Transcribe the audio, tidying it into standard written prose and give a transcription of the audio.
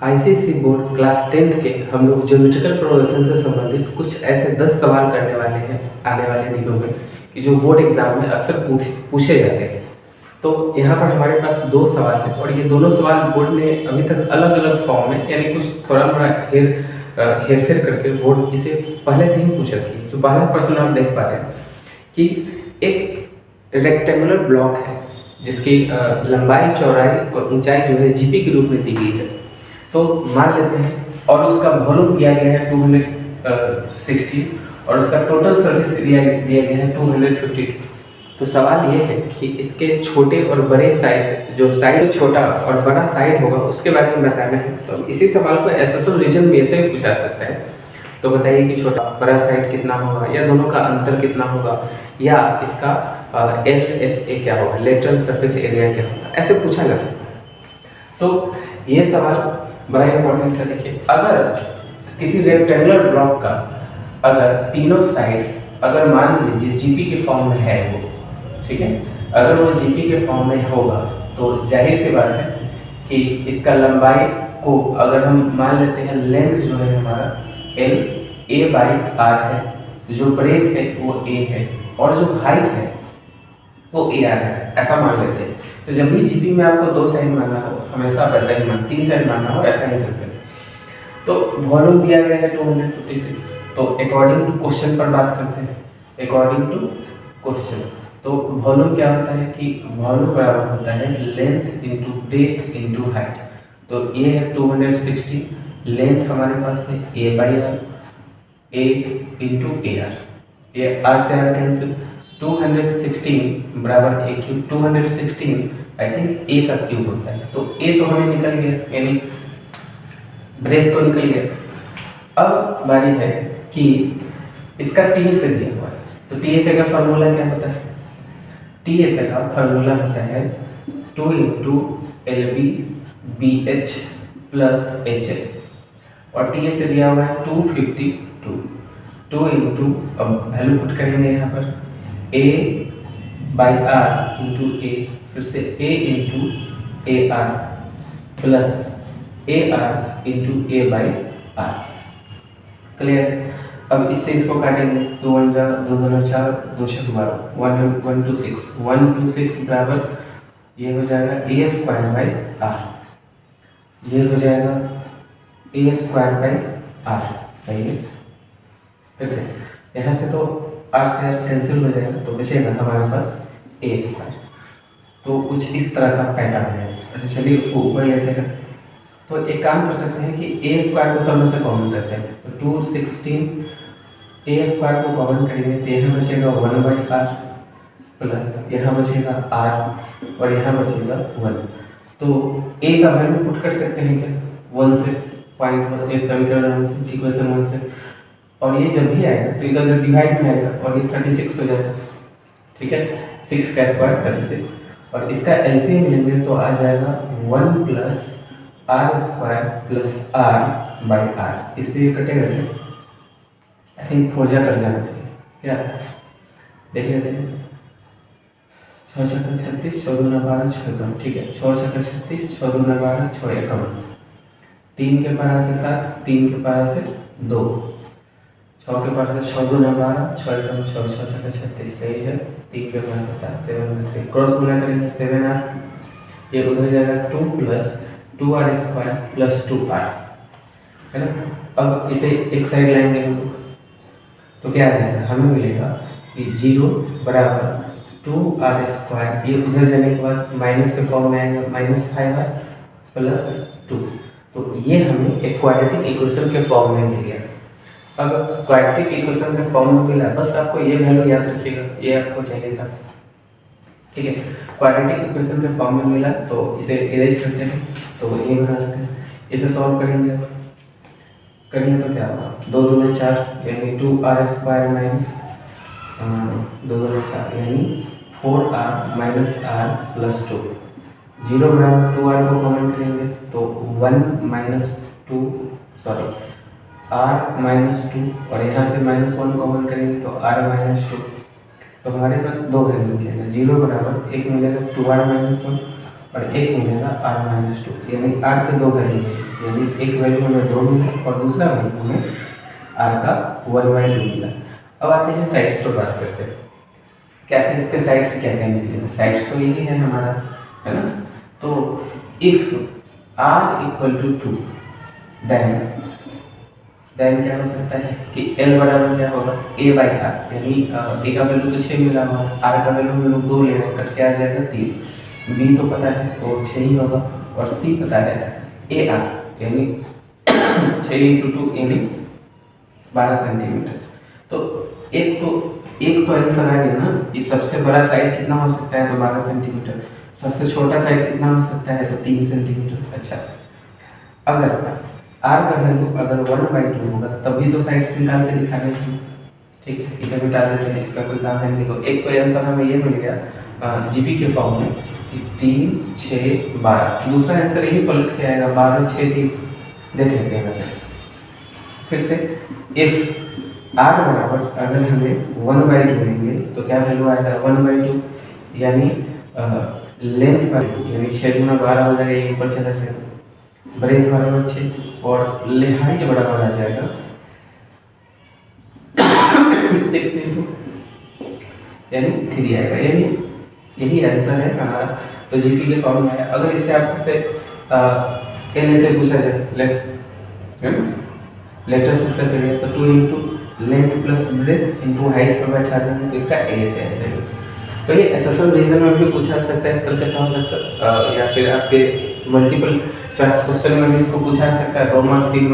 ICSE board class 10th के हम लोग ज्योमेट्रिकल प्रोग्रेशन से संबंधित कुछ ऐसे 10 सवाल करने वाले हैं आने वाले दिनों में कि जो बोर्ड एग्जाम में अक्सर पूछे जाते हैं। तो यहाँ पर हमारे पास 2 सवाल हैं और ये दोनों सवाल बोर्ड ने अभी तक अलग अलग फॉर्म में यानी कुछ थोड़ा मोड़ा हेरफेर करके बोर्ड इसे पहले से ही पूछ रखी है। जो पहला प्रश्न आप देख पा रहे हैं कि एक रेक्टेंगुलर ब्लॉक है जिसकी लंबाई, चौड़ाई और ऊंचाई जो है जीपी के रूप में दी गई है। तो मान लेते हैं और उसका वॉल्यूम दिया गया है 260 और उसका टोटल सरफेस एरिया दिया गया है 252। तो सवाल ये है कि इसके छोटे और बड़े साइज, जो साइड छोटा और बड़ा साइड होगा उसके बारे में बताना है। तो इसी सवाल को एसएसएल रीजन में ऐसे भी पूछा सकता है। तो बताइए कि छोटा बड़ा साइड कितना होगा, या दोनों का अंतर कितना होगा, या इसका LSA क्या होगा, लेटरल सरफेस एरिया क्या होगा, ऐसे पूछा जा सकता है। तो ये सवाल बड़ा इंपॉर्टेंट है। देखिए, अगर किसी रेक्टेंगुलर ब्लॉक का अगर तीनों साइड अगर मान लीजिए जीपी के फॉर्म में है वो, ठीक है, अगर वो जीपी के फॉर्म में होगा तो जाहिर सी बात है कि इसका लंबाई को अगर हम मान लेते हैं, लेंथ जो है हमारा LA/R है, जो ब्रेथ है वो A है और जो हाइट है वो AR है, ऐसा मान लेते हैं। तो जब भी जीपी में आपको 2 साइड मानना हो, हमेशा आप ऐसा ही 3 साइड मानना हो ऐसा ही सकते हैं। तो वॉल्यूम दिया गया है 256। तो अकॉर्डिंग टू क्वेश्चन पर बात करते हैं। अकॉर्डिंग टू क्वेश्चन तो वॉल्यूम क्या होता है कि वॉल्यूम बराबर होता है length into breadth into height. तो ये है 260, लेंथ हमारे पास है A/R, A इंटू AR, ये R से R कैंसिल, 216 बराबर A cube, 216 I think A का क्यूब होता है। तो A तो हमें निकल गया, यानी ब्रेथ तो निकल गया। अब बारी है कि इसका TSA दिया हुआ है। तो TSA का फार्मूला क्या होता है? TSA का फार्मूला होता है 2 into LB BH plus HL और TSA दिया हुआ है 252। 2 इंटू, अब वैल्यू पुट करेंगे यहाँ पर A/R इंटू A, फिर से A into AR plus AR into A/R। Clear? अब इससे इसको काटेंगे, 2 1 जा 2 2 4 2 6 12 126 बराबर ये हो जाएगा A²/R, ये हो जाएगा A²/R। सही है। फिर से यहाँ से तो R से R कैंसिल हो जाएगा, तो बचेगा हमारे पास A²। तो कुछ इस तरह का पैटर्न है। अच्छा, चलिए उसको ऊपर लेते हैं। तो एक काम कर सकते हैं कि A² को सब में से कॉमन करते हैं। तो 216 A² को कॉमन करेंगे तो यहाँ बचेगा 1/R प्लस यहाँ बचेगा R और यहाँ बचेगा 1। तो A का वैल्यू पुट कर सकते हैं क्या, 1 से, पॉइंट इस समीकरण से, इक्वेशन 1 से, और ये जब भी आएगा तो इधर डिवाइड में आएगा और ये 36 हो जाएगा। ठीक है, 6 का स्क्वायर 36 और इसका एलसीएम लेंगे तो आ जाएगा 1 प्लस R² प्लस R/R। इससे ये कटेगा क्या? आई थिंक फोर्जा कट जाना चाहिए क्या, देख लेते हैं। 6 छक्का 36, 6 दूना 12, 6 कम, ठीक है, 6 छक्का 36, 6 दूना 12, 6 एकम, 3 के पारा से 7, 3 के पारा से 2, 6 के पारा से 6 दूना 12, 6 एकम 6, 6 छक्का 36, सही है। 3 के पारा से 7, 7 में 3 क्रॉस गुना करेंगे 7R, ये उधर जाएगा 2 प्लस 2R² प्लस 2R, है ना। अब इसे एक साइड लाएंगे हम लोग तो क्या आ जाएगा, हमें मिलेगा कि 0 बराबर 2R², ये उधर जाने के बाद माइनस के फॉर्म में आएगा -5R प्लस 2। तो ये हमें एक क्वाड्रेटिक इक्वेशन के फॉर्म में मिल गया। अब क्वाड्रेटिक इक्वेशन के फॉर्म में मिला, बस आपको ये वैल्यू याद रखिएगा, ये आपको चाहिए था। ठीक है, क्वाड्रेटिक इक्वेशन के फॉर्म में मिला तो इसे इरेज करते हैं, तो ये बना लेते हैं। इसे सॉल्व करेंगे तो क्या होगा, 2 दूना 4 यानी 2R² माइनस 2 दूना 4 यानी 4R माइनस R प्लस 2। 0 बराबर 2R को कॉमन करेंगे तो 1 माइनस 2, सॉरी R माइनस 2 और यहाँ से -1 कॉमन करेंगे तो R माइनस 2। तो हमारे पास 2 वैल्यू मिलेगा, 0 बराबर एक मिलेगा 2R माइनस 1 और एक मिलेगा R माइनस 2, यानी R के 2 वैल्यू मिलेंगे। यानी एक वैल्यू हमें 2 मिला और दूसरा वैल्यू हमें आर का 1/2 मिला। अब आते हैं साइड्स पर बात करते हैं, क्या क्या इसके साइड्स क्या क्या निकले। साइड्स तो यही है हमारा, है ना। तो if R equal to 2 then क्या हो सकता है कि L बराबर क्या होगा A बाई आर, यानी A का वैल्यू तो 6 मिला हुआ, R का वैल्यू हम लोग 2 ले रहे हैं, कट के आ जाएगा 3, B तो पता है तो 6 ही होगा और C पता है AR यानी 6 × 2 यानी 12 सेंटीमीटर। तो एक तो आंसर आ गया ना, ये सबसे बड़ा साइड कितना हो सकता है तो 12 सेंटीमीटर, सबसे छोटा साइड कितना हो सकता है तो 3 सेंटीमीटर। अच्छा, अगर आर का वैल्यू अगर 1/2 होगा तभी तो साइड्स निकाल के दिखा रहे हैं, ठीक है, इसे मिटा देते हैं, इसका कोई काम है नहीं। तो एक तो आंसर हमें ये मिल गया जीपी के फॉर्म में कि 3, 6, 12। दूसरा आंसर यही पलट के आएगा 12, 6, 3। देख लेते हैं वैसे फिर से, इफ आर बराबर अगर हमें 1/2 लेंगे तो क्या वैल्यू आएगा 1/2, यानी लेंथ पर यानी 6 × 12 हो जाएगा, ये ऊपर चला जाएगा, ब्रेथ बराबर 6 और हाइट बराबर आ जाएगा 6 × यानी 3 आएगा, यानी यही आंसर है हमारा। तो जीपी के फॉर्म में है। अगर इसे आपसे कहने से पूछा जाए लेटर सरफेस एरिया तो 2 × length plus breadth into height पर बैठा देंगे तो इसका एरिया से आ जाएगा। तो ये एसएसएल रीजन में भी पूछा सकता है इस तरह के सवाल, या फिर आपके मल्टीपल चॉइस क्वेश्चन में भी इसको पूछा सकता है, 2 मार्क्स 3